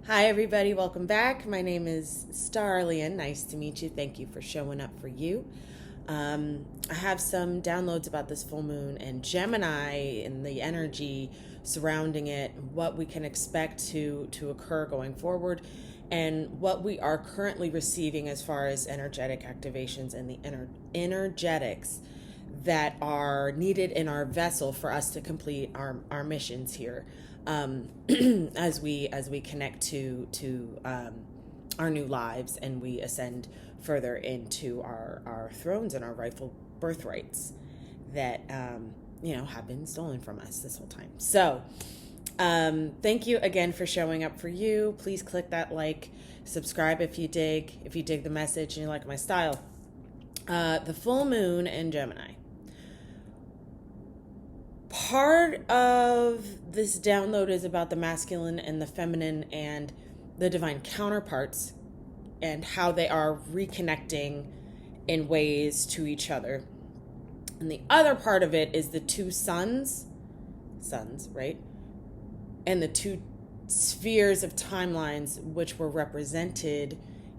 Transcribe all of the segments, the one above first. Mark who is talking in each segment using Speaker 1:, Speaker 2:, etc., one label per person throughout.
Speaker 1: Hi, everybody. Welcome back. My name is Starlian. Nice to meet you. Thank you for showing up for you. I have some downloads about this full moon and Gemini and the energy surrounding it, what we can expect to occur going forward, and what we are currently receiving as far as energetic activations and the energetics that are needed in our vessel for us to complete our missions here, as we connect to our new lives and we ascend further into our thrones and our rightful birthrights that have been stolen from us this whole time. So thank you again for showing up for you. Please click that like, subscribe if you dig the message and you like my style. The full moon in Gemini. Part of this download is about the masculine and the feminine and the divine counterparts and how they are reconnecting in ways to each other. And the other part of it is the two suns, right? And the two spheres of timelines which were represented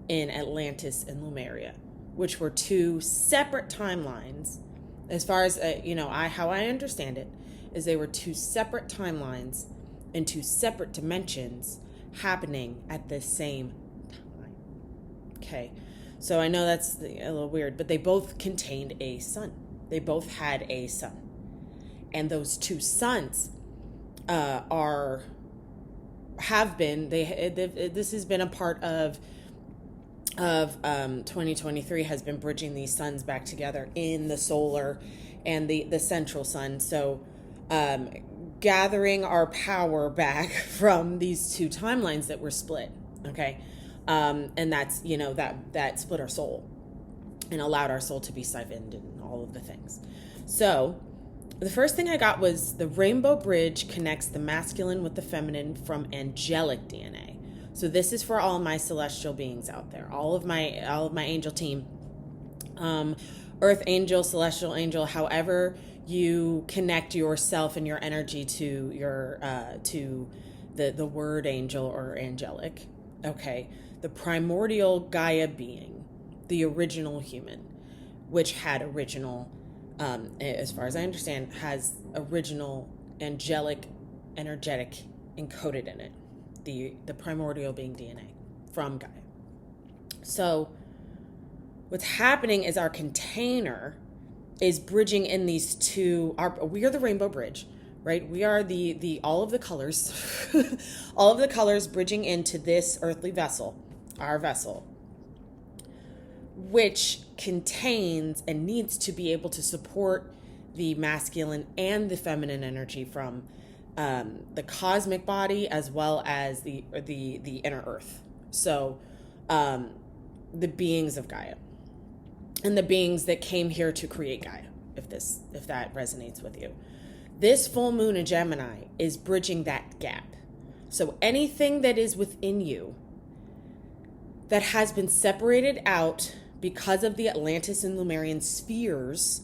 Speaker 1: in Atlantis and Lemuria, which were two separate timelines. As far as how I understand it, is they were two separate timelines and two separate dimensions happening at the same time. Okay, so I know that's a little weird, but they both contained a sun. They both had a sun, and those two suns this has been a part of 2023 has been bridging these suns back together in the solar and the central sun. So gathering our power back from these two timelines that were split. Okay. And that's, that split our soul and allowed our soul to be siphoned and all of the things. So the first thing I got was the rainbow bridge connects the masculine with the feminine from angelic DNA. So this is for all my celestial beings out there, all of my angel team, earth angel, celestial angel, however you connect yourself and your energy to your to the word angel or angelic. Okay, the primordial Gaia being, the original human, which had original, as far as I understand, has original angelic energetic encoded in it. The primordial being DNA from Gaia. So what's happening is our container is bridging in these two. We are the rainbow bridge, right? We are the all of the colors, all of the colors bridging into this earthly vessel, our vessel, which contains and needs to be able to support the masculine and the feminine energy from the cosmic body as well as the inner earth. So the beings of Gaia and the beings that came here to create Gaia, if that resonates with you. This full moon in Gemini is bridging that gap. So anything that is within you that has been separated out because of the Atlantis and Lemurian spheres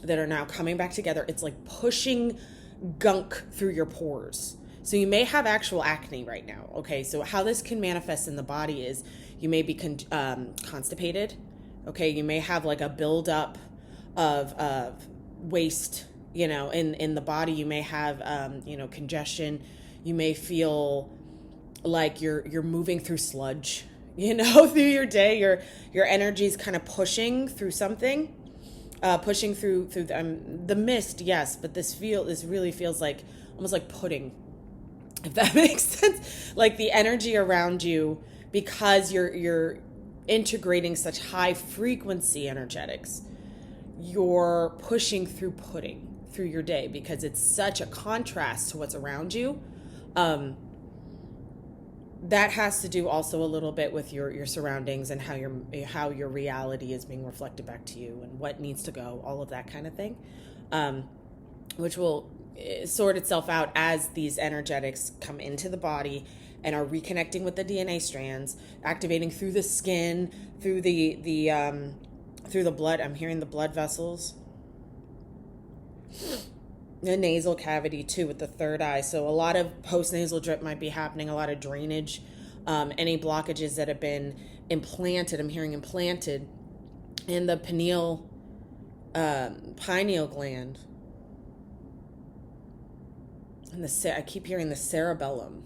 Speaker 1: that are now coming back together, it's like pushing gunk through your pores. So you may have actual acne right now. Okay, so how this can manifest in the body is you may be constipated. Okay, you may have like a buildup of waste, in the body. You may have congestion. You may feel like you're moving through sludge, through your day. Your energy is kind of pushing through something. Pushing through the mist, yes, but this really feels like almost like pudding, if that makes sense. Like the energy around you, because you're integrating such high frequency energetics, you're pushing through pudding through your day because it's such a contrast to what's around you. That has to do also a little bit with your surroundings and how your reality is being reflected back to you and what needs to go, all of that kind of thing, which will sort itself out as these energetics come into the body and are reconnecting with the DNA strands, activating through the skin, through the blood. I'm hearing the blood vessels, the nasal cavity too with the third eye. So a lot of post-nasal drip might be happening, a lot of drainage any blockages that have been implanted. I'm hearing implanted in the pineal gland, and I keep hearing the cerebellum.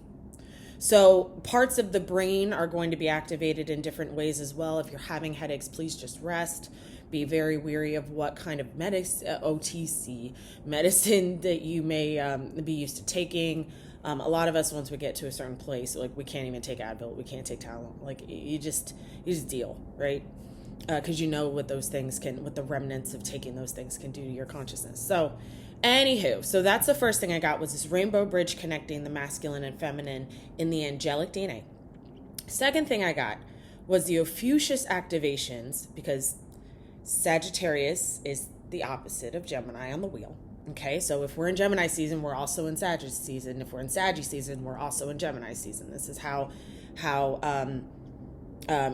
Speaker 1: So parts of the brain are going to be activated in different ways as well. If you're having headaches, please just rest. Be very wary of what kind of OTC medicine that you may be used to taking. A lot of us, once we get to a certain place, like we can't even take Advil, we can't take Tylenol. Like you just deal, right? Because you know what those things what the remnants of taking those things can do to your consciousness. So anywho, so that's the first thing I got, was this rainbow bridge connecting the masculine and feminine in the angelic DNA. Second thing I got was the Ophiuchus activations, because Sagittarius is the opposite of Gemini on the wheel. Okay, so if we're in Gemini season, we're also in Sagittarius season. If we're in Sagittarius season, we're also in Gemini season. This is how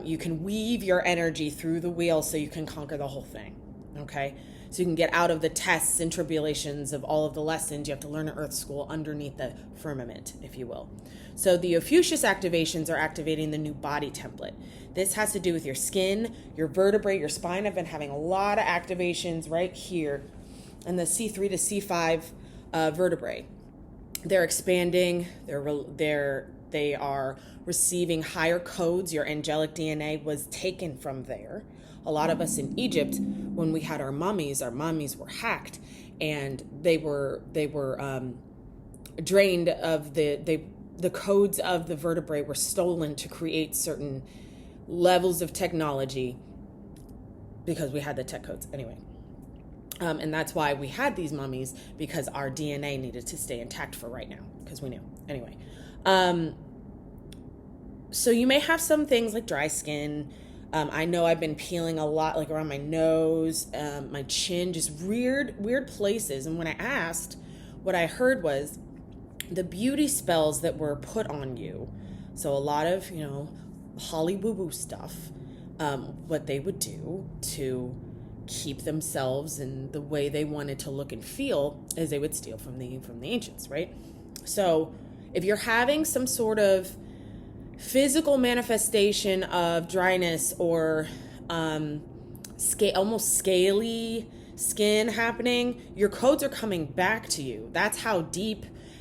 Speaker 1: you can weave your energy through the wheel so you can conquer the whole thing. Okay, so you can get out of the tests and tribulations of all of the lessons you have to learn at Earth School underneath the firmament, if you will. So the Ophiuchus activations are activating the new body template. This has to do with your skin, your vertebrae, your spine. I've been having a lot of activations right here in the C3 to C5 vertebrae. They're expanding. They are receiving higher codes. Your angelic DNA was taken from there. A lot of us in Egypt, when we had our mummies were hacked, and they were drained of the codes of the vertebrae were stolen to create certain levels of technology, because we had the tech codes anyway. And that's why we had these mummies, because our DNA needed to stay intact for right now, because we knew. Anyway, so you may have some things like dry skin. I know I've been peeling a lot, like around my nose, my chin, just weird places. And when I asked, what I heard was the beauty spells that were put on you. So a lot of, holly woo-woo stuff, what they would do to keep themselves in the way they wanted to look and feel is they would steal from the ancients, right? So if you're having some sort of physical manifestation of dryness or almost scaly skin happening, your codes are coming back to you. That's how deeply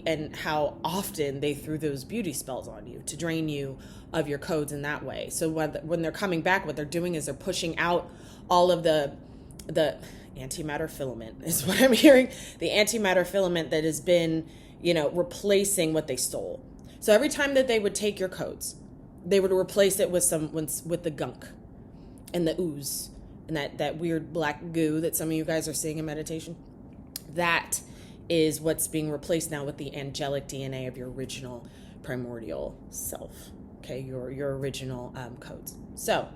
Speaker 1: and how often they threw those beauty spells on you to drain you of your codes in that way. So when they're coming back, what they're doing is they're pushing out all of the antimatter filament is what I'm hearing. The antimatter filament that has been, replacing what they stole. So every time that they would take your codes, they would replace it with the gunk and the ooze and that weird black goo that some of you guys are seeing in meditation. That is what's being replaced now with the angelic DNA of your original primordial self. Okay, your original codes. So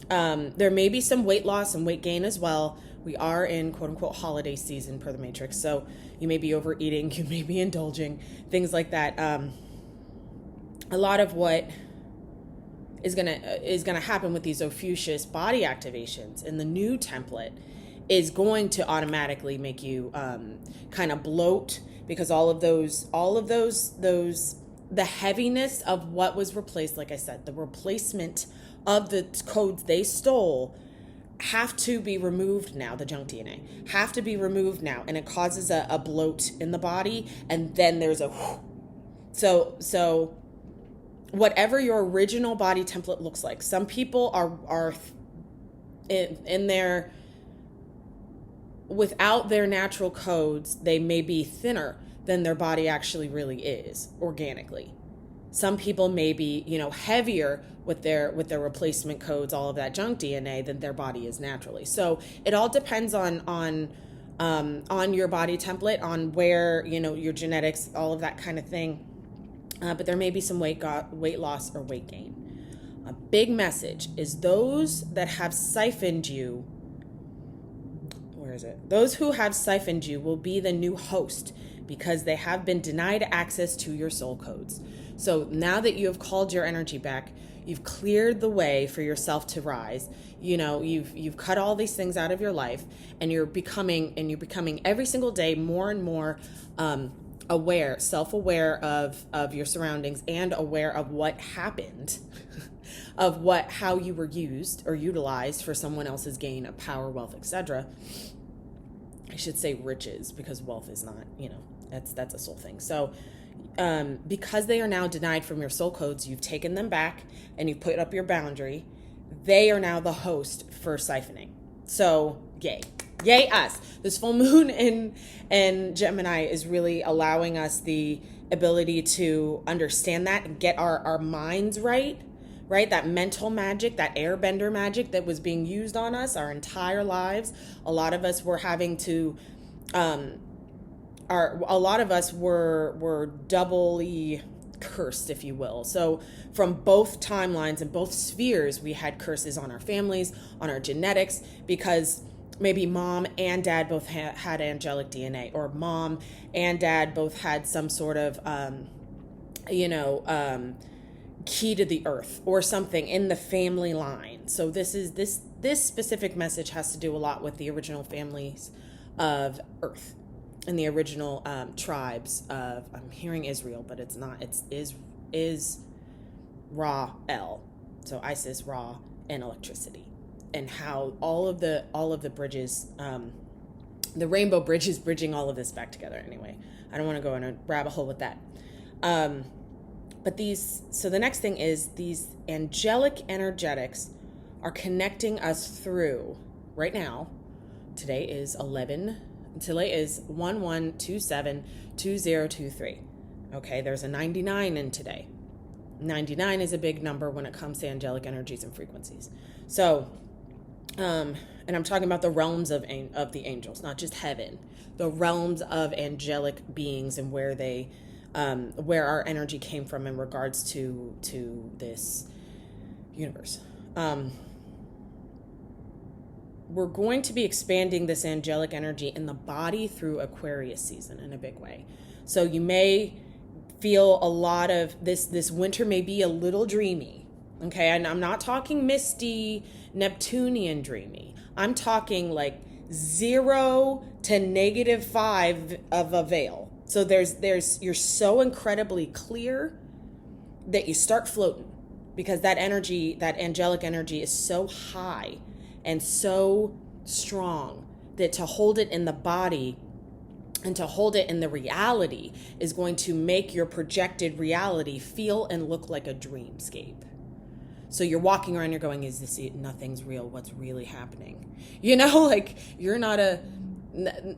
Speaker 1: there may be some weight loss and weight gain as well. We are in quote unquote holiday season per the Matrix. So you may be overeating, you may be indulging, things like that. A lot of what is gonna happen with these Ophiuchus body activations in the new template is going to automatically make you kind of bloat, because all of those the heaviness of what was replaced, like I said, the replacement of the codes they stole have to be removed now. The junk DNA have to be removed now, and it causes a bloat in the body, and then there's a so whatever your original body template looks like. Some people are in their, without their natural codes, they may be thinner than their body actually really is organically. Some people may be, heavier with their replacement codes, all of that junk DNA, than their body is naturally. So it all depends on your body template, on where, your genetics, all of that kind of thing. But there may be some weight loss or weight gain. A big message is those that have siphoned you. Where is it? Those who have siphoned you will be the new host, because they have been denied access to your soul codes. So now that you have called your energy back, you've cleared the way for yourself to rise. You've cut all these things out of your life, and you're becoming every single day more and more aware, self-aware of your surroundings and aware of what happened, of how you were used or utilized for someone else's gain of power, wealth, etc. I should say riches, because wealth is not, that's a soul thing. So because they are now denied from your soul codes, you've taken them back and you've put up your boundary. They are now the host for siphoning. So yay us. This full moon in Gemini is really allowing us the ability to understand that and get our minds right? That mental magic, that airbender magic that was being used on us our entire lives. A lot of us were having to, a lot of us were doubly cursed, if you will. So from both timelines and both spheres, we had curses on our families, on our genetics, because maybe mom and dad both had angelic DNA, or mom and dad both had some sort of, key to the earth or something in the family line. So this specific message has to do a lot with the original families of Earth and the original tribes of, I'm hearing Israel, but it's not. Is Ra El. So Isis, Ra, and electricity, and how all of the bridges, the rainbow bridge is bridging all of this back together. Anyway, I don't want to go in a rabbit hole with that. But so the next thing is these angelic energetics are connecting us through right now. Today is 11/2023. Okay, there's a 99 in today. 99 is a big number when it comes to angelic energies and frequencies. So, and I'm talking about the realms of the angels, not just heaven, the realms of angelic beings and where they, where our energy came from in regards to this universe. We're going to be expanding this angelic energy in the body through Aquarius season in a big way. So you may feel a lot of this winter may be a little dreamy. Okay, and I'm not talking misty Neptunian dreamy. I'm talking like 0 to -5 of a veil. So you're so incredibly clear that you start floating, because that energy, that angelic energy, is so high and so strong that to hold it in the body and to hold it in the reality is going to make your projected reality feel and look like a dreamscape. So you're walking around, you're going, is this it? Nothing's real. What's really happening? Like you're not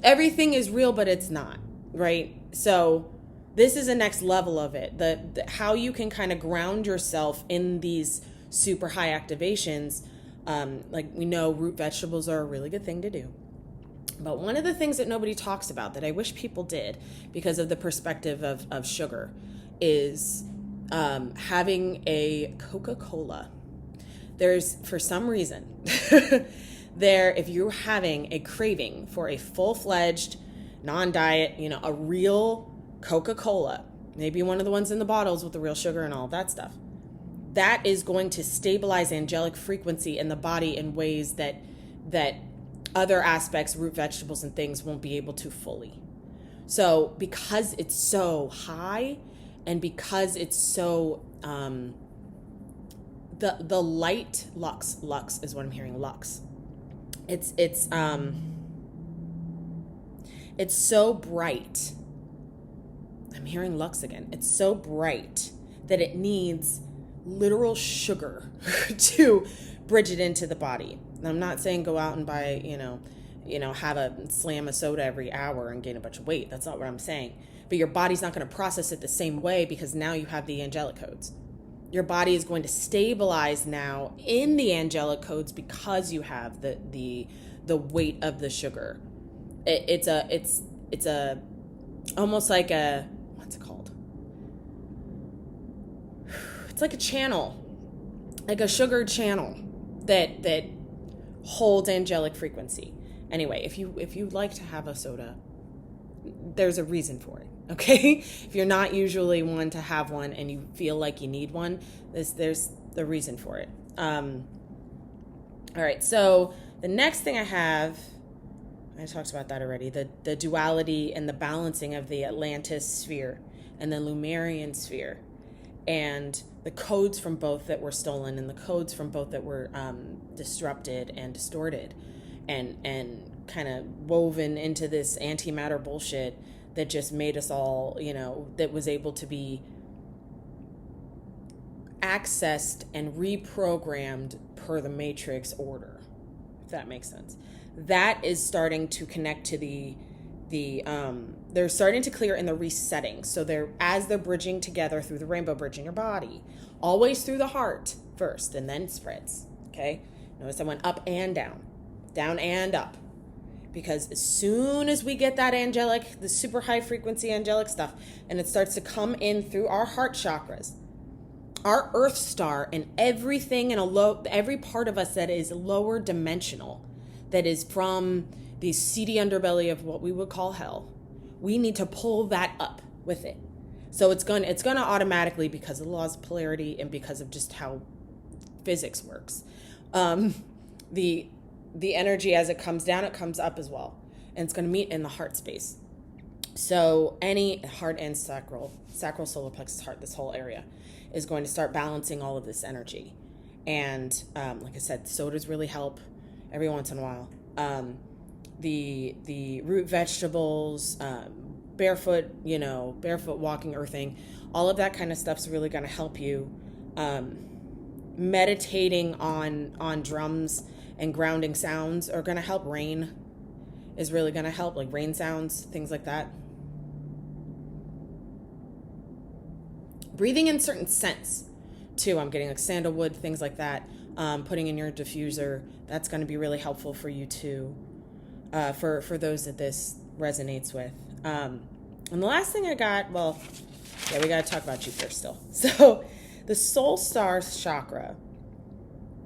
Speaker 1: everything is real, but it's not, right? So this is a next level of it. The how you can kind of ground yourself in these super high activations. Like we know root vegetables are a really good thing to do. But one of the things that nobody talks about that I wish people did because of the perspective of sugar is having a Coca-Cola. There's, for some reason, if you're having a craving for a full-fledged, non-diet, a real Coca-Cola, maybe one of the ones in the bottles with the real sugar and all that stuff, that is going to stabilize angelic frequency in the body in ways that other aspects, root vegetables and things, won't be able to fully. So because it's so high and because it's so the light lux is what I'm hearing, lux. It's so bright. I'm hearing lux again. It's so bright that it needs literal sugar to bridge it into the body. And I'm not saying go out and buy, have a slam of soda every hour and gain a bunch of weight. That's not what I'm saying. But your body's not going to process it the same way because now you have the angelic codes. Your body is going to stabilize now in the angelic codes because you have the weight of the sugar. It's almost like a, what's it called? It's like a channel, like a sugar channel that holds angelic frequency. Anyway, if you like to have a soda, there's a reason for it. Okay, if you're not usually one to have one and you feel like you need one, there's the reason for it. All right, so the next thing I have, I talked about that already. The duality and the balancing of the Atlantis sphere and the Lumerian sphere, and the codes from both that were stolen and the codes from both that were disrupted and distorted, and kind of woven into this antimatter bullshit that just made us all, that was able to be accessed and reprogrammed per the matrix order, if that makes sense. That is starting to connect to they're starting to clear in the resetting. So as they're bridging together through the rainbow bridge in your body, always through the heart first, and then it spreads. Okay. Notice I went up and down and up, because as soon as we get that angelic, the super high frequency angelic stuff, and it starts to come in through our heart chakras, our earth star, and everything every part of us that is lower dimensional, that is from the seedy underbelly of what we would call hell, we need to pull that up with it. So it's going to automatically, because of the laws of polarity and because of just how physics works, the energy, as it comes down, it comes up as well, and it's going to meet in the heart space. So any heart and sacral solar plexus, heart, this whole area is going to start balancing all of this energy. And like I said, sodas really help every once in a while. The root vegetables, barefoot walking, earthing, all of that kind of stuff's really going to help you. Meditating on drums and grounding sounds are going to help. Rain is really going to help, like rain sounds, things like that. Breathing in certain scents too. I'm getting like sandalwood, things like that. Putting in your diffuser, that's going to be really helpful for you too, for those that this resonates with. And the last thing I got, we got to talk about Jupiter still. So the soul star chakra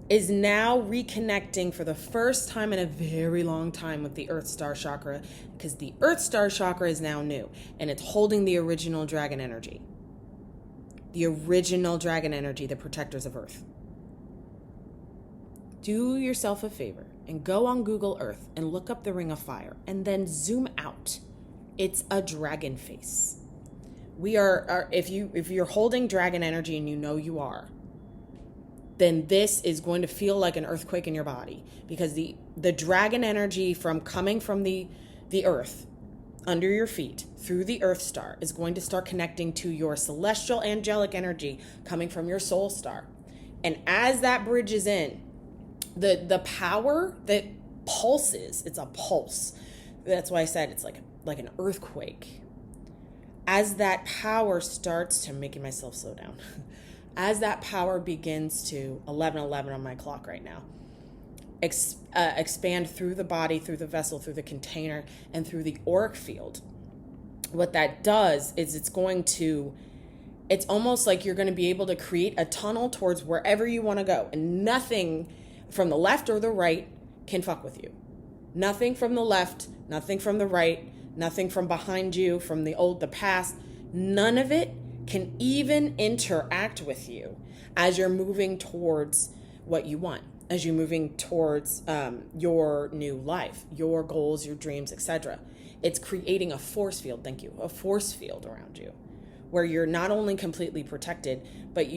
Speaker 1: is now reconnecting for the first time in a very long time with the earth star chakra, because the earth star chakra is now new, and it's holding the original dragon energy. The original dragon energy, the protectors of Earth. Do yourself a favor and go on Google Earth and look up the Ring of Fire, and then zoom out. It's a dragon face. We are if you're holding dragon energy, and you are, then this is going to feel like an earthquake in your body, because the dragon energy coming from the earth under your feet through the earth star is going to start connecting to your celestial angelic energy coming from your soul star. And as that bridges in, the power that pulses, it's a pulse. That's why I said it's like an earthquake. As that power starts to, making myself slow down, as that power begins to, 11:11 on my clock right now, expand through the body, through the vessel, through the container, and through the auric field, what that does is it's almost like you're going to be able to create a tunnel towards wherever you want to go, and nothing from the left or the right can fuck with you. Nothing from the left, nothing from the right, nothing from behind you, from the past. None of it can even interact with you as you're moving towards what you want, as you're moving towards your new life, your goals, your dreams, etc. It's creating a force field, a force field around you, where you're not only completely protected, but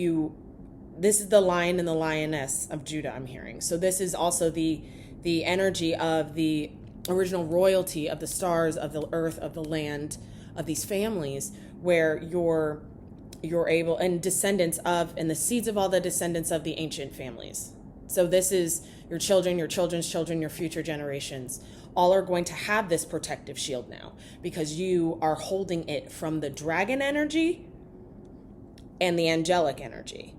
Speaker 1: this is the lion and the lioness of Judah, I'm hearing. So this is also the energy of the original royalty of the stars, of the earth, of the land, of these families, where you're able, and descendants of, and the seeds of all the descendants of the ancient families. So this is your children, your children's children, your future generations, all are going to have this protective shield now, because you are holding it from the dragon energy and the angelic energy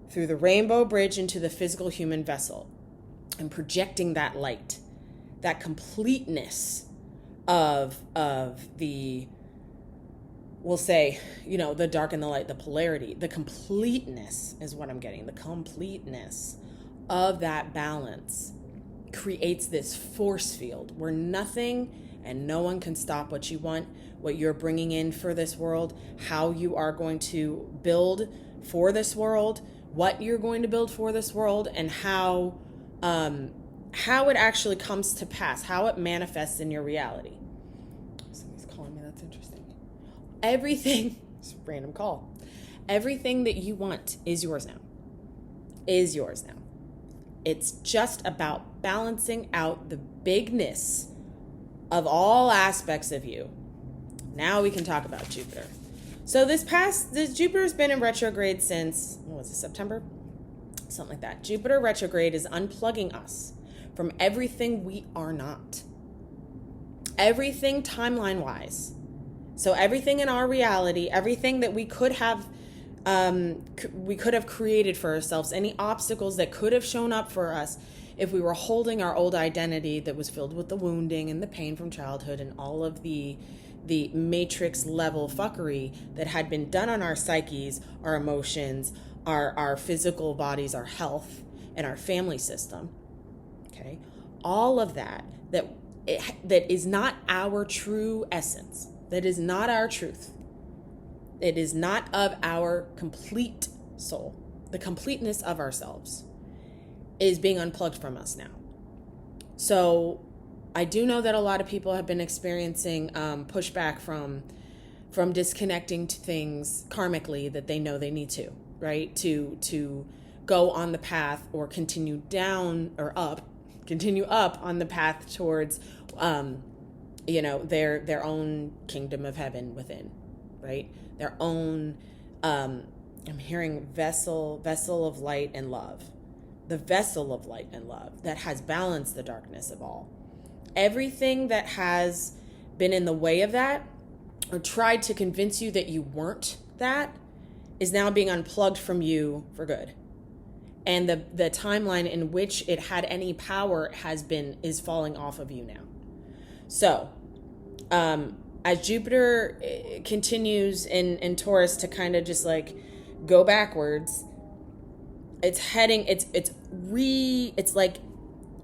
Speaker 1: through the rainbow bridge into the physical human vessel, and projecting that light, that completeness of the, we'll say, the dark and the light, the polarity, the completeness is what I'm getting. The completeness of that balance creates this force field where nothing and no one can stop what you want, what you're bringing in for this world, how you are going to build for this world, what you're going to build for this world, and how how it actually comes to pass, how it manifests in your reality. Somebody's calling me, that's interesting. Everything, it's a random call. Everything that you want is yours now. Is yours now. It's just about balancing out the bigness of all aspects of you. Now we can talk about Jupiter. So this Jupiter's been in retrograde since, what was it, September? Something like that. Jupiter retrograde is unplugging us from everything we are not. Everything timeline-wise. So everything in our reality, everything that we could have created for ourselves, any obstacles that could have shown up for us if we were holding our old identity that was filled with the wounding and the pain from childhood and all of the matrix level fuckery that had been done on our psyches, our emotions, our physical bodies, our health, and our family system. Okay, all of that is not our true essence. That is not our truth. It is not of our complete soul. The completeness of ourselves is being unplugged from us now. So I do know that a lot of people have been experiencing pushback from disconnecting to things karmically that they know they need to, right? To go on the path or continue up on the path towards, their own kingdom of heaven within, right? Their own, I'm hearing vessel of light and love. The vessel of light and love that has balanced the darkness of all. Everything that has been in the way of that or tried to convince you that you weren't that is now being unplugged from you for good. And the timeline in which it had any power is falling off of you now. So, as Jupiter continues in Taurus to kind of just like go backwards, it's like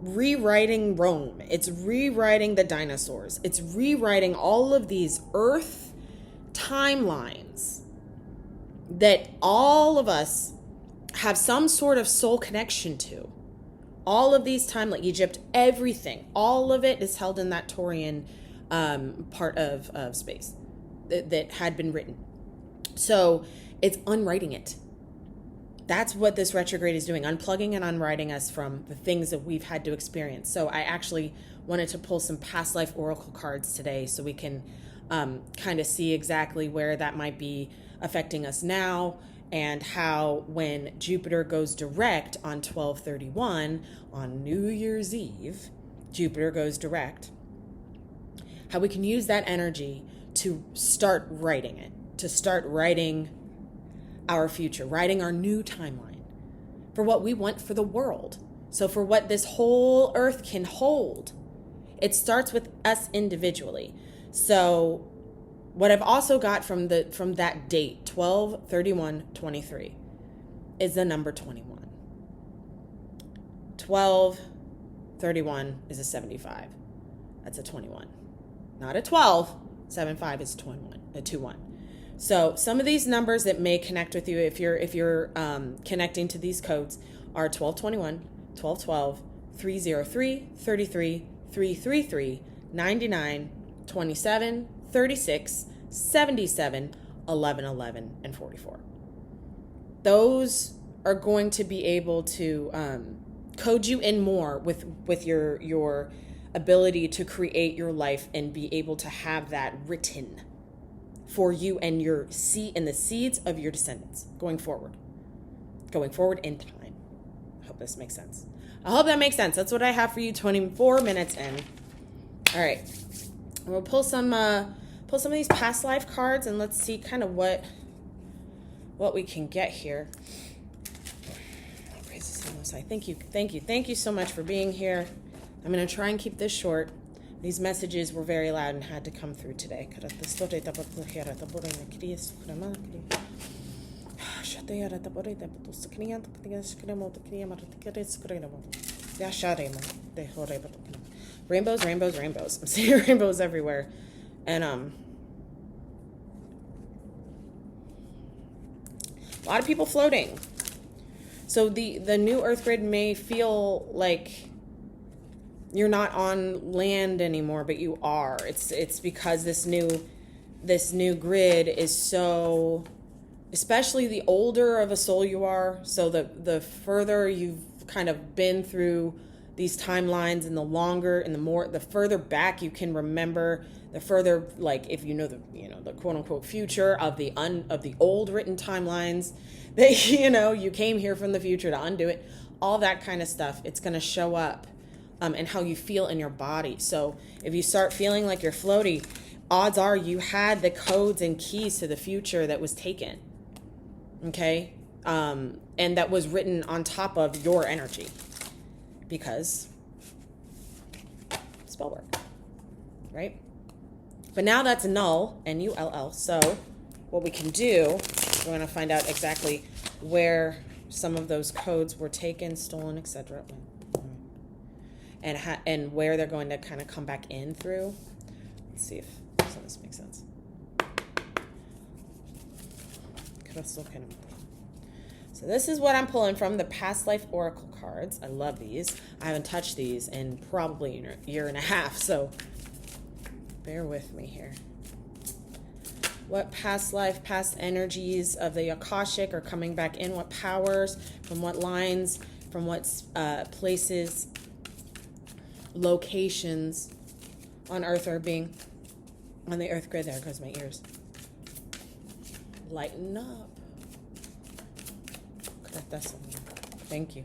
Speaker 1: rewriting Rome. It's rewriting the dinosaurs. It's rewriting all of these Earth timelines that all of us have some sort of soul connection to. All of these timelines, Egypt, everything, all of it is held in that Taurian part of space that had been written. So it's unwriting it. That's what this retrograde is doing, unplugging and unwriting us from the things that we've had to experience. So I actually wanted to pull some past life oracle cards today so we can kind of see exactly where that might be affecting us now, and how when Jupiter goes direct on 12/31 on New Year's Eve, Jupiter goes direct, how we can use that energy to start writing it, to start writing our future, writing our new timeline for what we want for the world. So for what this whole earth can hold, it starts with us individually. So what I've also got from that date, 12/31/23, is the number 21. 12/31 is a 75. That's a 21. Not a 12. 75 is 21, a 2-1. So some of these numbers that may connect with you if you're connecting to these codes are 1221, 1212, 303, 33, 333, 99, 27, 36, 77, 1111, and 44. Those are going to be able to code you in more with your ability to create your life and be able to have that written for you and your seed and the seeds of your descendants going forward in time. I hope this makes sense. I hope that makes sense. That's what I have for you 24 minutes in. All right. We'll pull some of these past life cards and let's see kind of what we can get here. Praises to the Most High. Thank you so much for being here. I'm going to try and keep this short. These messages were very loud and had to come through today. Rainbows. I'm seeing rainbows everywhere. And a lot of people floating. So the new Earth grid may feel like You're not on land anymore, but you are. It's because this new grid is so, especially the older of a soul you are, so the further you've kind of been through these timelines, and the longer and the further back you can remember, the further, like, if you know the quote unquote future of the old written timelines, that you came here from the future to undo it, all that kind of stuff, it's going to show up, and how you feel in your body. So if you start feeling like you're floaty, odds are you had the codes and keys to the future that was taken. Okay? And that was written on top of your energy. Because spell work. Right? But now that's null, N-U-L-L. So what we can do, we're going to find out exactly where some of those codes were taken, stolen, etc. And where they're going to kind of come back in through. Let's see if some of this makes sense. Crystal kind of. So this is what I'm pulling from the Past Life Oracle cards. I love these. I haven't touched these in probably a year and a half, so bear with me here. What past life, past energies of the Akashic are coming back in? What powers, from what lines, from what places, locations on Earth are being, on the Earth grid? There goes my ears. Lighten up. Thank you.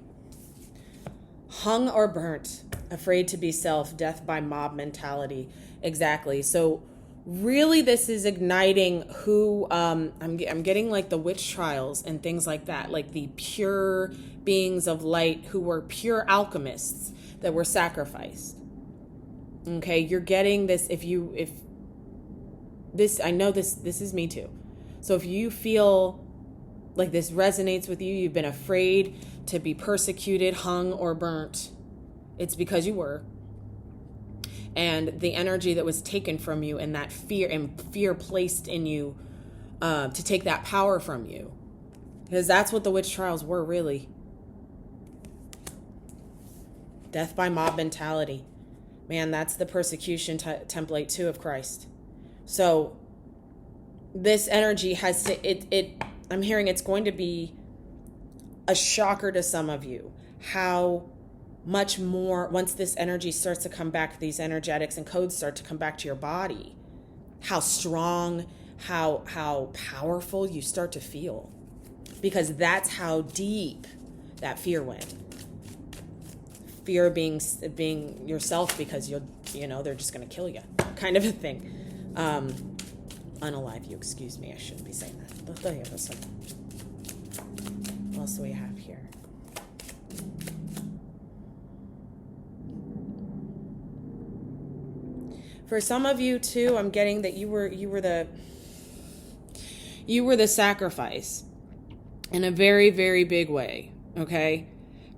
Speaker 1: Hung or burnt, afraid to be self, death by mob mentality. Exactly. So really this is igniting who, I'm getting like the witch trials and things like that, like the pure beings of light who were pure alchemists that were sacrificed. Okay, you're getting this. I know this is me too. So if you feel like this resonates with you, you've been afraid to be persecuted, hung, or burnt, it's because you were. And the energy that was taken from you, and that fear placed in you to take that power from you. Because that's what the witch trials were, really. Death by mob mentality. Man, that's the persecution template too of Christ. So this energy has to, I'm hearing it's going to be a shocker to some of you how much more, once this energy starts to come back, these energetics and codes start to come back to your body, how strong, how powerful you start to feel. Because that's how deep that fear went. Fear being yourself because they're just going to kill you, kind of a thing. Unalive you, excuse me, I shouldn't be saying that. What else do we have here? For some of you too, I'm getting that you were the sacrifice in a very, very big way. Okay.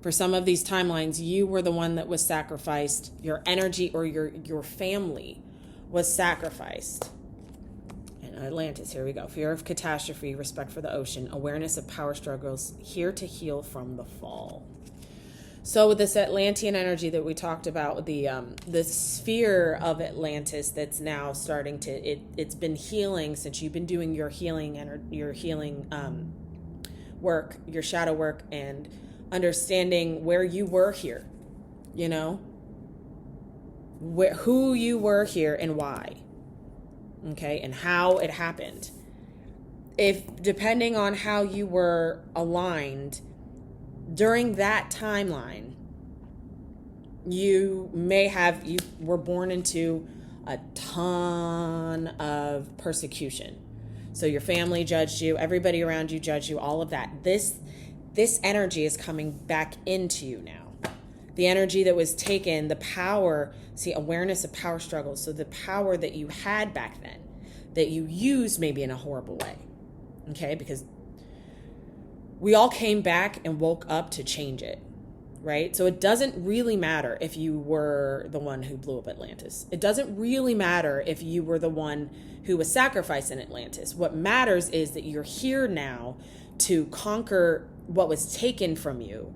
Speaker 1: For some of these timelines, you were the one that was sacrificed. Your energy or your family was sacrificed. And Atlantis, here we go. Fear of catastrophe, respect for the ocean, awareness of power struggles, here to heal from the fall. So with this Atlantean energy that we talked about, the sphere of Atlantis that's now starting to, it's been healing since you've been doing your healing work, your shadow work, and understanding where you were here, who you were here and why, okay, and how it happened. If depending on how you were aligned during that timeline, you were born into a ton of persecution. So your family judged you, everybody around you judged you, all of that. This energy is coming back into you now. The energy that was taken, the power, awareness of power struggles. So the power that you had back then, that you used maybe in a horrible way. Okay, because we all came back and woke up to change it, right? So it doesn't really matter if you were the one who blew up Atlantis. It doesn't really matter if you were the one who was sacrificed in Atlantis. What matters is that you're here now to conquer what was taken from you,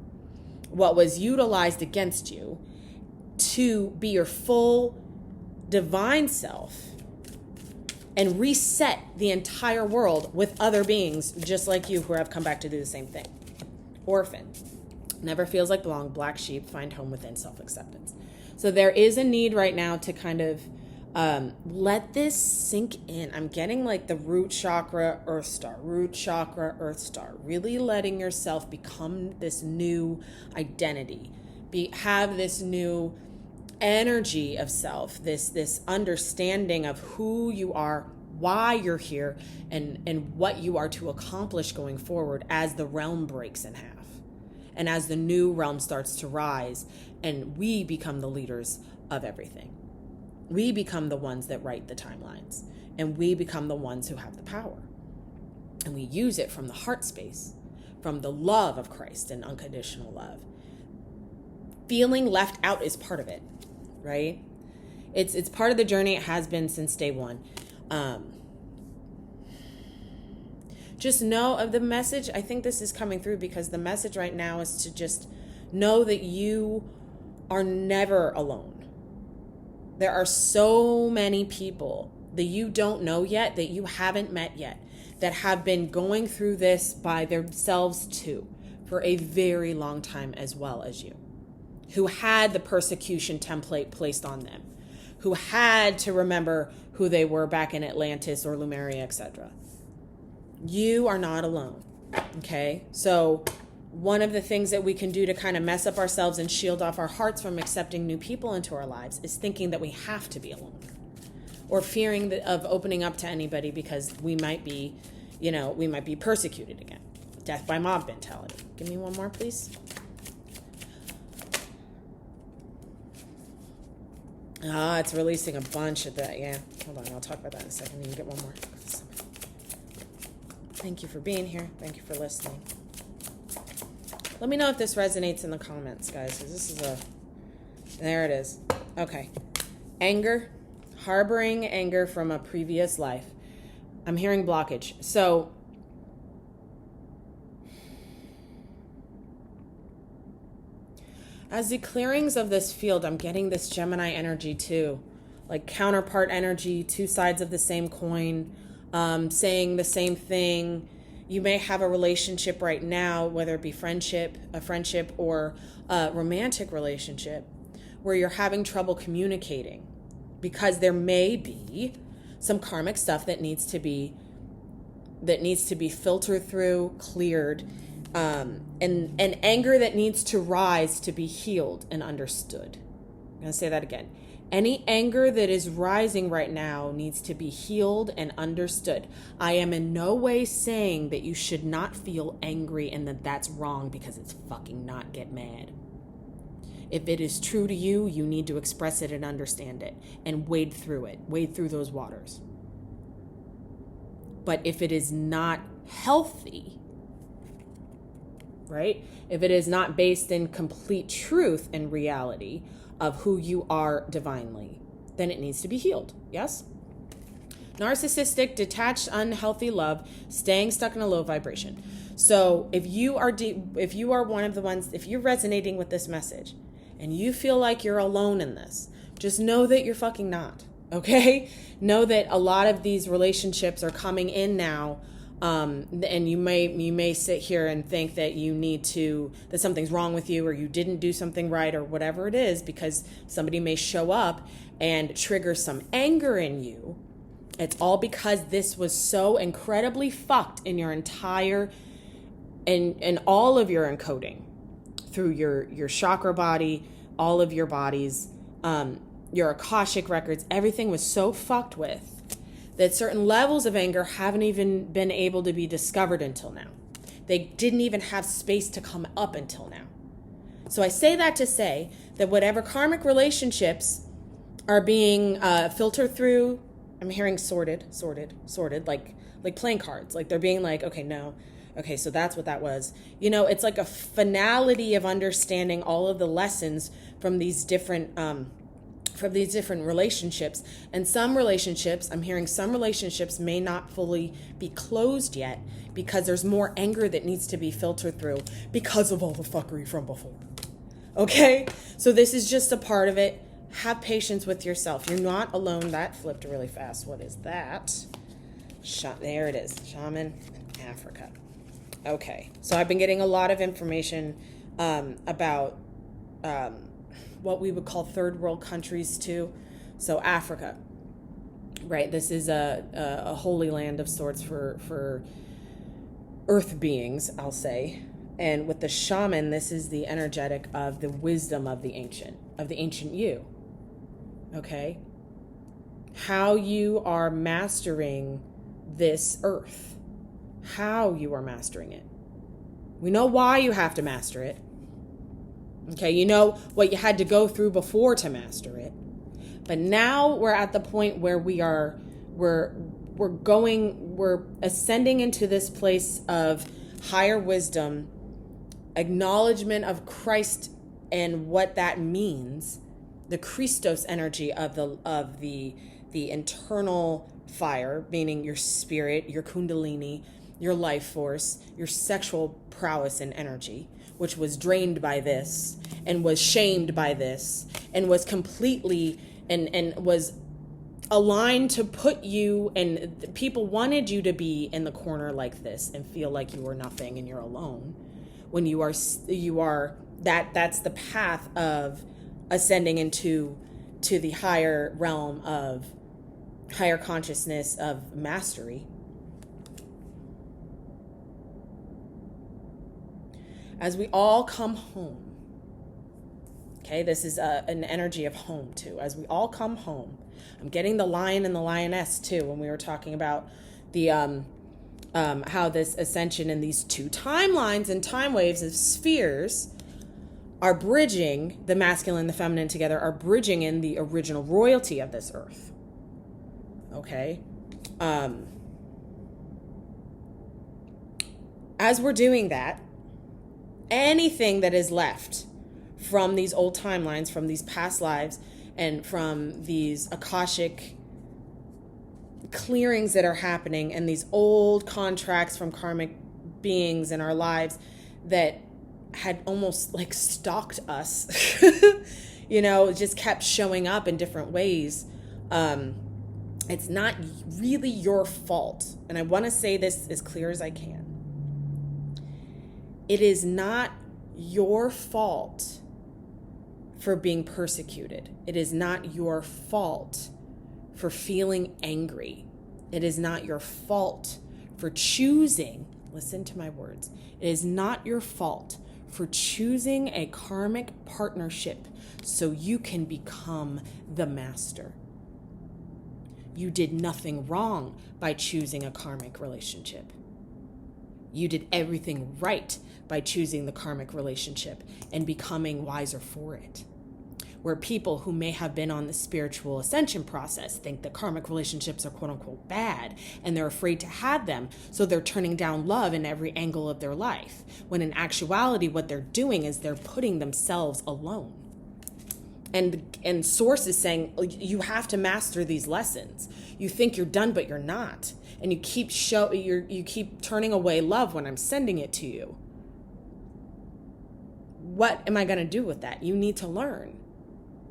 Speaker 1: what was utilized against you, to be your full divine self and reset the entire world with other beings just like you who have come back to do the same thing. Orphan. Never feels like belong. Black sheep. Find home within. Self-acceptance. So there is a need right now to kind of let this sink in. I'm getting like the root chakra, earth star, root chakra, earth star, really letting yourself become this new identity, have this new energy of self, this understanding of who you are, why you're here, and what you are to accomplish going forward as the realm breaks in half and as the new realm starts to rise and we become the leaders of everything. We become the ones that write the timelines, and we become the ones who have the power. And we use it from the heart space, from the love of Christ and unconditional love. Feeling left out is part of it, right? It's part of the journey. It has been since day one. Just know of the message. I think this is coming through because the message right now is to just know that you are never alone. There are so many people that you don't know yet, that you haven't met yet, that have been going through this by themselves too, for a very long time as well as you, who had the persecution template placed on them, who had to remember who they were back in Atlantis or Lemuria, etc. You are not alone, okay? So one of the things that we can do to kind of mess up ourselves and shield off our hearts from accepting new people into our lives is thinking that we have to be alone, or fearing of opening up to anybody because we might be, we might be persecuted again. Death by mob mentality. Give me one more, please. It's releasing a bunch of that. Yeah, hold on. I'll talk about that in a second. You can get one more. Thank you for being here. Thank you for listening. Let me know if this resonates in the comments, guys, because this is there it is. Okay. Anger, harboring anger from a previous life. I'm hearing blockage. So, as the clearings of this field, I'm getting this Gemini energy too, like counterpart energy, two sides of the same coin, saying the same thing. You may have a relationship right now, whether it be a friendship or a romantic relationship, where you're having trouble communicating because there may be some karmic stuff that needs to be filtered through, cleared, and anger that needs to rise to be healed and understood. I'm going to say that again. Any anger that is rising right now needs to be healed and understood. I am in no way saying that you should not feel angry and that that's wrong, because it's fucking not. Get mad. If it is true to you, you need to express it and understand it and wade through it. Wade through those waters. But if it is not healthy, right? If it is not based in complete truth and reality of who you are divinely, then it needs to be healed. Yes? Narcissistic, detached, unhealthy love, staying stuck in a low vibration. So if you are one of the ones, if you're resonating with this message and you feel like you're alone in this, just know that you're fucking not. Okay? Know that a lot of these relationships are coming in now. And you may sit here and think that that something's wrong with you, or you didn't do something right, or whatever it is, because somebody may show up and trigger some anger in you. It's all because this was so incredibly fucked in your entire, in all of your encoding through your chakra body, all of your bodies, your Akashic records. Everything was so fucked with that certain levels of anger haven't even been able to be discovered until now. They didn't even have space to come up until now. So I say that to say that whatever karmic relationships are being filtered through, I'm hearing sorted, like playing cards. Like they're being like, okay, no. Okay, so that's what that was. It's like a finality of understanding all of the lessons from these different relationships. And some relationships, I'm hearing some relationships may not fully be closed yet because there's more anger that needs to be filtered through because of all the fuckery from before. Okay? So this is just a part of it. Have patience with yourself. You're not alone. That flipped really fast. What is that? There it is. Shaman in Africa. Okay. So I've been getting a lot of information about what we would call third world countries too. So Africa, right? This is a holy land of sorts for earth beings, I'll say. And with the shaman, this is the energetic of the wisdom of the ancient you. Okay? How you are mastering this earth. How you are mastering it. We know why you have to master it. Okay, you know what you had to go through before to master it. But now we're at the point where we're ascending into this place of higher wisdom, acknowledgement of Christ and what that means, the Christos energy of the internal fire, meaning your spirit, your kundalini, your life force, your sexual prowess and energy, which was drained by this and was shamed by this and was completely and was aligned to put you, and people wanted you to be in the corner like this and feel like you were nothing and you're alone, when you are that's the path of ascending into the higher realm of higher consciousness of mastery. As we all come home, okay, this is an energy of home too. As we all come home, I'm getting the lion and the lioness too when we were talking about the how this ascension and these two timelines and time waves of spheres are bridging the masculine and the feminine together, are bridging in the original royalty of this earth. Okay? As we're doing that, anything that is left from these old timelines, from these past lives, and from these Akashic clearings that are happening, and these old contracts from karmic beings in our lives that had almost like stalked us, just kept showing up in different ways. It's not really your fault. And I want to say this as clear as I can. It is not your fault for being persecuted. It is not your fault for feeling angry. It is not your fault for choosing, listen to my words, it is not your fault for choosing a karmic partnership so you can become the master. You did nothing wrong by choosing a karmic relationship. You did everything right by choosing the karmic relationship and becoming wiser for it. Where people who may have been on the spiritual ascension process think that karmic relationships are quote unquote bad and they're afraid to have them, so they're turning down love in every angle of their life. When in actuality, what they're doing is they're putting themselves alone. And Source is saying, you have to master these lessons. You think you're done, but you're not. And you keep turning away love when I'm sending it to you. What am I going to do with that? You need to learn.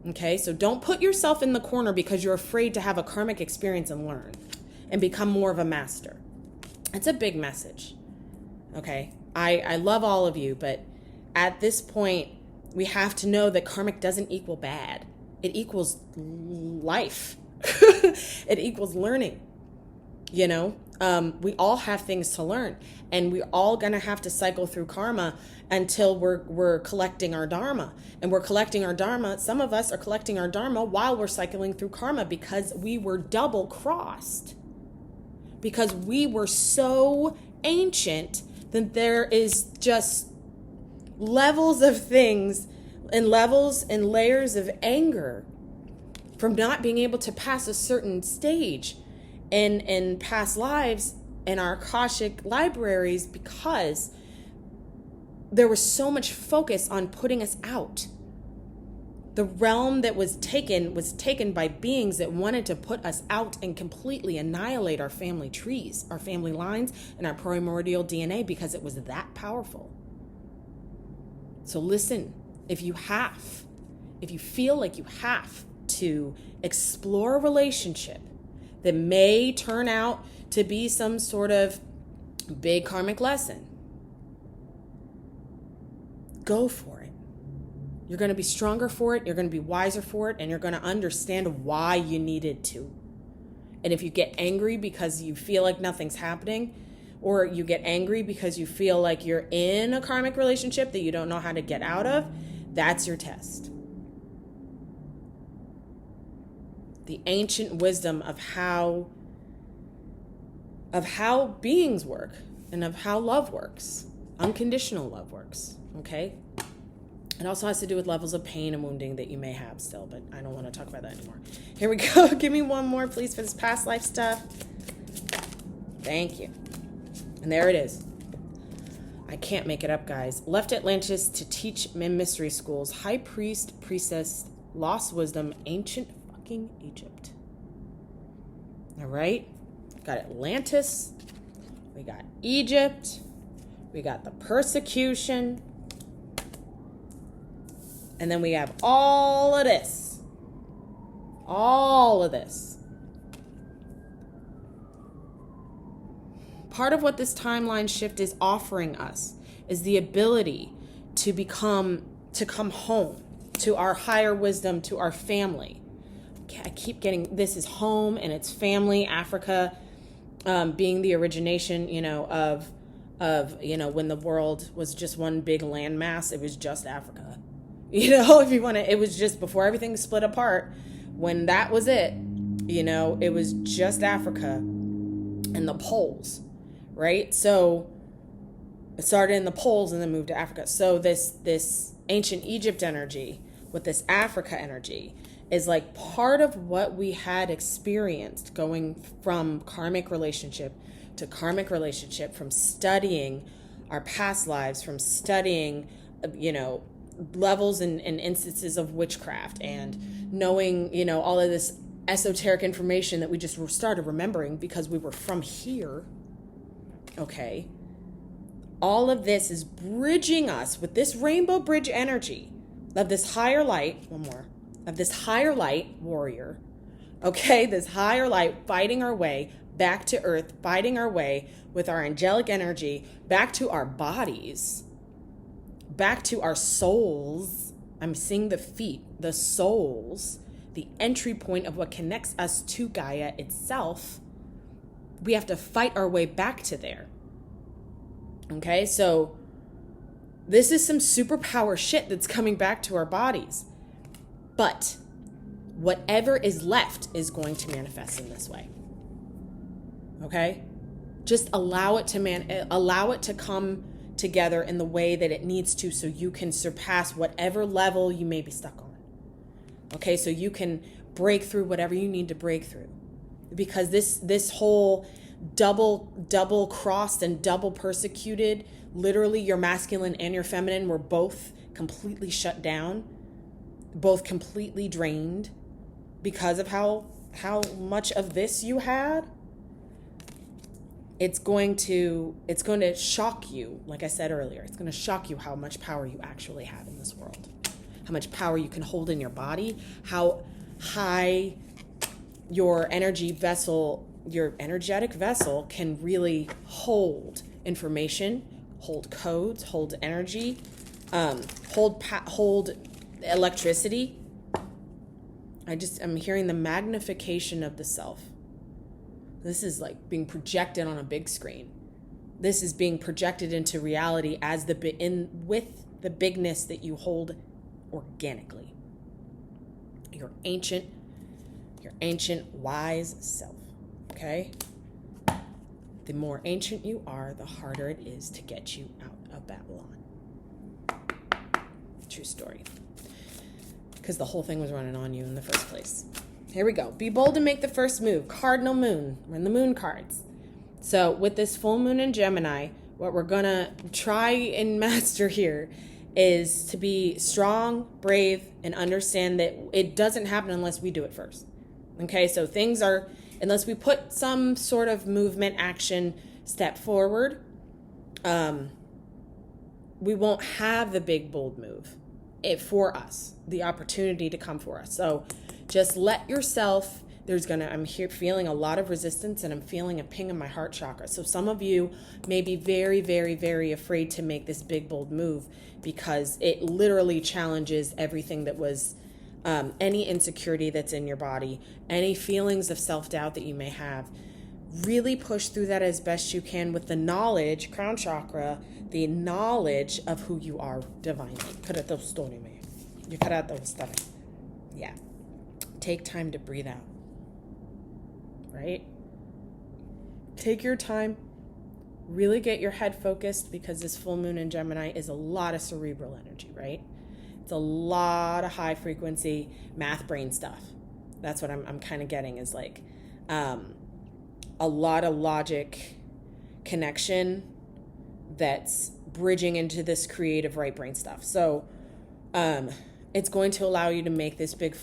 Speaker 1: Okay, so don't put yourself in the corner because you're afraid to have a karmic experience and learn and become more of a master. It's a big message. Okay, I love all of you, but at this point, we have to know that karmic doesn't equal bad. It equals life. It equals learning. We all have things to learn, and we're all going to have to cycle through karma until we're collecting our dharma. And we're collecting our dharma. Some of us are collecting our dharma while we're cycling through karma because we were double crossed. Because we were so ancient that there is just levels of things and levels and layers of anger from not being able to pass a certain stage in past lives in our Akashic libraries, because there was so much focus on putting us out. The realm that was taken by beings that wanted to put us out and completely annihilate our family trees, our family lines, and our primordial DNA, because it was that powerful. So listen, if you feel like you have to explore a relationship that may turn out to be some sort of big karmic lesson, go for it. You're going to be stronger for it. You're going to be wiser for it. And you're going to understand why you needed to. And if you get angry because you feel like nothing's happening, or you get angry because you feel like you're in a karmic relationship that you don't know how to get out of, that's your test. The ancient wisdom of how beings work and of how love works. Unconditional love works, okay? It also has to do with levels of pain and wounding that you may have still, but I don't want to talk about that anymore. Here we go. Give me one more, please, for this past life stuff. Thank you. And there it is. I can't make it up, guys. Left Atlantis to teach in mystery schools. High priest, priestess, lost wisdom, ancient fucking Egypt. All right. Got Atlantis. We got Egypt. We got the persecution. And then we have all of this. All of this. Part of what this timeline shift is offering us is the ability to come home to our higher wisdom, to our family. I keep getting, this is home and it's family. Africa being the origination, of when the world was just one big landmass. It was just Africa. If you want to, it was just before everything split apart. When that was it, it was just Africa and the poles. Right? So it started in the poles and then moved to Africa. So this ancient Egypt energy with this Africa energy is like part of what we had experienced going from karmic relationship to karmic relationship, from studying our past lives, from studying, levels and instances of witchcraft and knowing, all of this esoteric information that we just started remembering because we were from here. Okay, all of this is bridging us with this rainbow bridge energy of this higher light, of this higher light warrior, okay, this higher light fighting our way back to earth, fighting our way with our angelic energy back to our bodies, back to our souls. I'm seeing the feet, the souls, the entry point of what connects us to Gaia itself. We have to fight our way back to there. Okay, so this is some superpower shit that's coming back to our bodies. But whatever is left is going to manifest in this way. Okay? Just allow it to come together in the way that it needs to, so you can surpass whatever level you may be stuck on. Okay, so you can break through whatever you need to break through. Because this whole double crossed and double persecuted, literally your masculine and your feminine were both completely shut down, both completely drained because of how much of this you had. It's going to shock you. Like I said earlier, it's going to shock you how much power you actually have in this world, how much power you can hold in your body, how high your energetic vessel can really hold information, hold codes, hold energy, hold electricity. I'm hearing the magnification of the self. This is like being projected on a big screen. This is being projected into reality as with the bigness that you hold organically. Your ancient wise self. Okay? The more ancient you are, the harder it is to get you out of Babylon. True story. Because the whole thing was running on you in the first place. Here we go. Be bold and make the first move. Cardinal moon. We're in the moon cards. So with this full moon in Gemini, what we're going to try and master here is to be strong, brave, and understand that it doesn't happen unless we do it first. Okay, so things are, unless we put some sort of movement, action, step forward, we won't have the big, bold move. it for us, the opportunity to come for us. So just let yourself, I'm here feeling a lot of resistance, and I'm feeling a ping in my heart chakra. So some of you may be very, very, very afraid to make this big, bold move because it literally challenges everything that was any insecurity that's in your body, any feelings of self-doubt that you may have. Really push through that as best you can with the knowledge, crown chakra, the knowledge of who you are divinely. Yeah. Take time to breathe out. Right? Take your time. Really get your head focused, because this full moon in Gemini is a lot of cerebral energy, right? It's a lot of high frequency math brain stuff. That's what I'm kind of getting, is like a lot of logic connection that's bridging into this creative right brain stuff. So it's going to allow you to make this big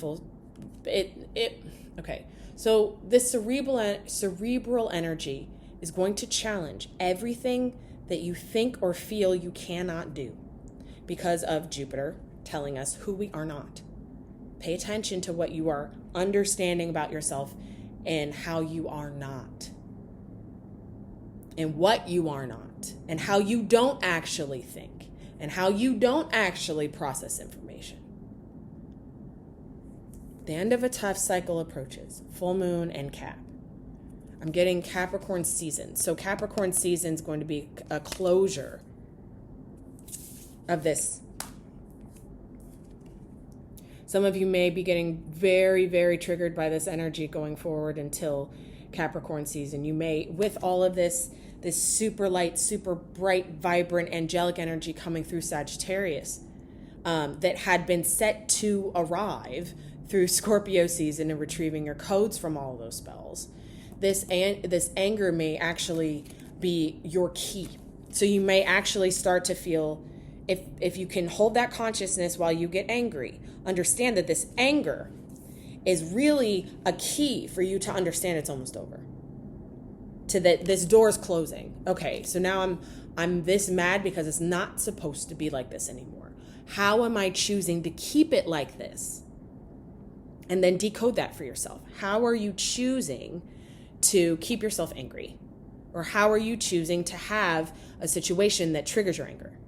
Speaker 1: okay. So this cerebral energy is going to challenge everything that you think or feel you cannot do because of Jupiter telling us who we are not. Pay attention to what you are understanding about yourself and how you are not, and what you are not, and how you don't actually think, and how you don't actually process information. The end of a tough cycle approaches. Full moon and Cap. I'm getting Capricorn season. So Capricorn season is going to be a closure of this. Some of you may be getting very, very triggered by this energy going forward until Capricorn season. You may, with all of this super light, super bright, vibrant, angelic energy coming through Sagittarius that had been set to arrive through Scorpio season and retrieving your codes from all of those spells. This anger may actually be your key. So you may actually start to feel, if you can hold that consciousness while you get angry, understand that this anger is really a key for you to understand it's almost over. To that this door is closing. Okay, so now I'm this mad because it's not supposed to be like this anymore. How am I choosing to keep it like this? And then decode that for yourself. How are you choosing to keep yourself angry? Or how are you choosing to have a situation that triggers your anger?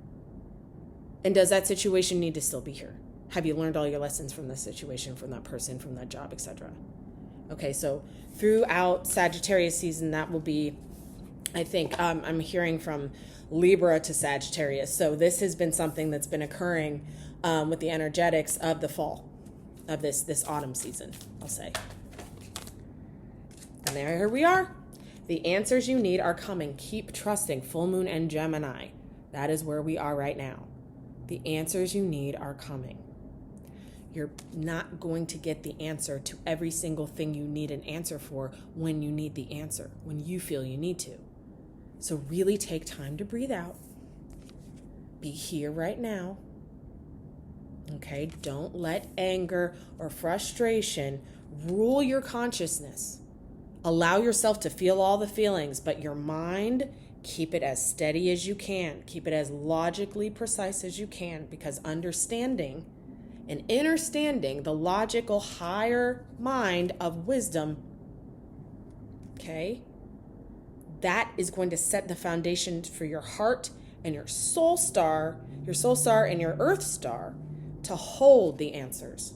Speaker 1: And does that situation need to still be here? Have you learned all your lessons from this situation, from that person, from that job, etc.? Okay, so throughout Sagittarius season, that will be, I think, I'm hearing from Libra to Sagittarius. So this has been something that's been occurring with the energetics of the fall, of this autumn season, I'll say. And here we are. The answers you need are coming. Keep trusting. Full moon and Gemini. That is where we are right now. The answers you need are coming. You're not going to get the answer to every single thing you need an answer for when you need the answer, when you feel you need to. So really take time to breathe out. Be here right now. Okay, don't let anger or frustration rule your consciousness. Allow yourself to feel all the feelings, but your mind, keep it as steady as you can. Keep it as logically precise as you can, because understanding and understanding the logical higher mind of wisdom, okay, that is going to set the foundation for your heart and your soul star and your earth star to hold the answers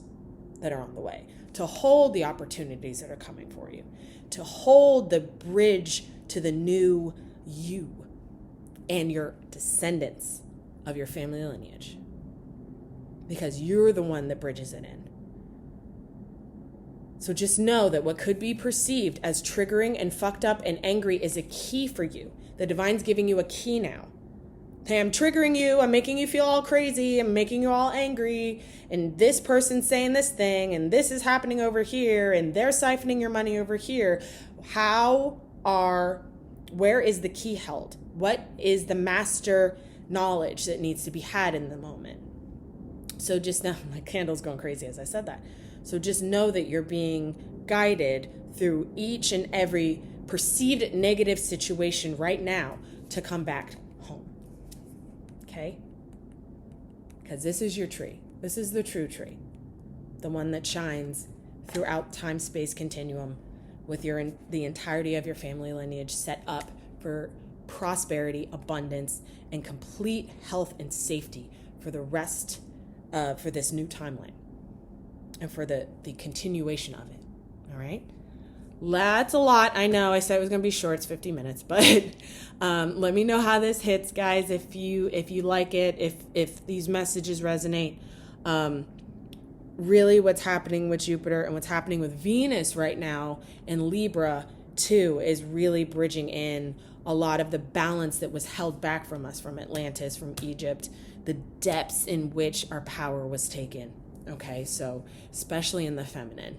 Speaker 1: that are on the way, to hold the opportunities that are coming for you, to hold the bridge to the new you and your descendants of your family lineage, because you're the one that bridges it in. So just know that what could be perceived as triggering and fucked up and angry is a key for you. The divine's giving you a key now. Hey, I'm triggering you. I'm making you feel all crazy. I'm making you all angry. And this person's saying this thing. And this is happening over here. And they're siphoning your money over here. Where is the key held? What is the master knowledge that needs to be had in the moment? So just now, my candle's going crazy as I said that. So just know that you're being guided through each and every perceived negative situation right now to come back home. Okay? Because this is your tree. This is the true tree, the one that shines throughout time-space continuum with the entirety of your family lineage set up for prosperity, abundance, and complete health and safety for the rest, for this new timeline and for the continuation of it. All right? That's a lot. I know I said it was going to be short. It's 50 minutes, but let me know how this hits, guys. If you like it, if these messages resonate. Really what's happening with Jupiter and what's happening with Venus right now in Libra too is really bridging in a lot of the balance that was held back from us, from Atlantis, from Egypt, the depths in which our power was taken. Okay, so especially in the feminine,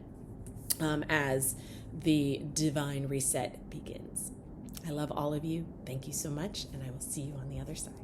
Speaker 1: as the divine reset begins. I love all of you. Thank you so much, and I will see you on the other side.